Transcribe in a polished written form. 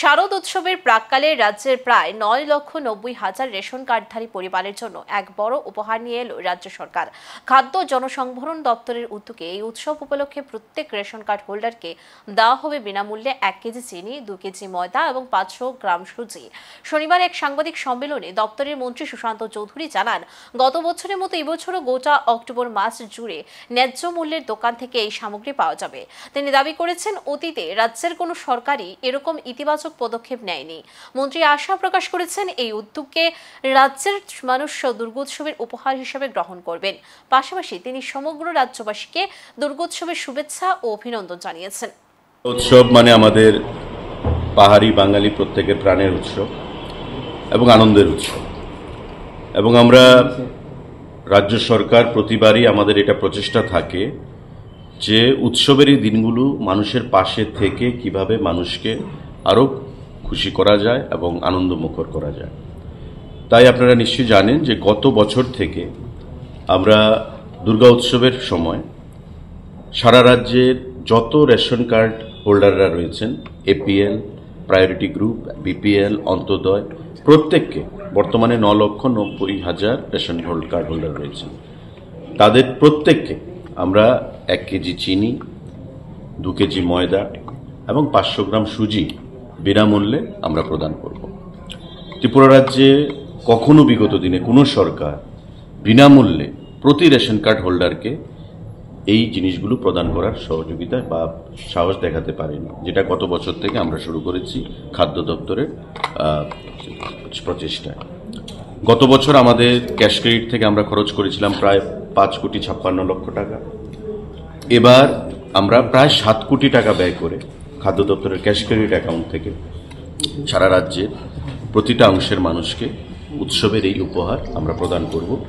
শারদ উৎসবের প্রাক্কালে রাজ্যের প্রায় 9,90,000 রেশন কার্ডধারী পরিবারের জন্য এক বড় উপহার নিয়ে এলো রাজ্য সরকার। খাদ্য জনসংভরণ দপ্তরের উদ্যোগে এই উৎসব উপলক্ষে প্রত্যেক রেশন কার্ড হোল্ডারকে দেওয়া হবে বিনামূল্যে 1 কেজি চিনি, 2 কেজি ময়দা এবং 500 গ্রাম সুজি। শনিবার এক সাংবাদিক সম্মেলনে দপ্তরের মন্ত্রী সুশান্ত চৌধুরী জানান, গত বছরের মতো এবছরও গোটা অক্টোবর মাস জুড়ে ন্যায্য মূল্যের দোকান থেকে এই সামগ্রী পাওয়া যাবে। তিনি দাবি করেছেন, অতীতে রাজ্যের কোনো সরকারই এরকম ইতিবাচক পদক্ষেপ নেয়নি। মন্ত্রী আশা প্রকাশ করেছেন, এই উদ্যোগকে রাজ্যের মানুষ দুর্গোৎসবের উপহার হিসেবে গ্রহণ করবেন। পাশাপাশি তিনি সমগ্র রাজ্যবাসীকে দুর্গোৎসবের শুভেচ্ছা ও অভিনন্দন জানিয়েছেন। উৎসব মানে আমাদের পাহাড়ি বাঙালি প্রত্যেকের প্রাণের উৎসব এবং আনন্দের উৎসব, এবং আমরা রাজ্য সরকার প্রতিবারই আমাদের এটা প্রচেষ্টা থাকে যে উৎসবের এই দিনগুলো মানুষের পাশে থেকে কিভাবে মানুষকে আরও খুশি করা যায় এবং আনন্দমুখর করা যায়। তাই আপনারা নিশ্চয়ই জানেন যে গত বছর থেকে আমরা দুর্গা উৎসবের সময় সারা রাজ্যের যত রেশন কার্ড হোল্ডাররা রয়েছেন, APL, priority group, BPL, Antyodaya, প্রত্যেককে বর্তমানে 9,90,000 রেশন কার্ড হোল্ডার রয়েছেন, তাদের প্রত্যেককে আমরা 1 কেজি চিনি, 2 কেজি ময়দা এবং 500 গ্রাম সুজি বিনামূল্যে আমরা প্রদান করব। ত্রিপুরা রাজ্যে কখনো বিগত দিনে কোনো সরকার বিনামূল্যে প্রতি রেশন কার্ড হোল্ডারকে এই জিনিসগুলো প্রদান করার সহযোগিতা বা সাহস দেখাতে পারেনি, যেটা গত বছর থেকে আমরা শুরু করেছি খাদ্য দপ্তরের প্রচেষ্টায়। গত বছর আমাদের ক্যাশ ক্রেডিট থেকে আমরা খরচ করেছিলাম প্রায় 5,56,00,000 টাকা। এবার আমরা প্রায় 7 কোটি টাকা ব্যয় করে খাদ্য দপ্তরের ক্যাশ ক্রেডিট অ্যাকাউন্ট থেকে সারা রাজ্যের প্রতিটা অংশের মানুষকে উৎসবের এই উপহার আমরা প্রদান করব।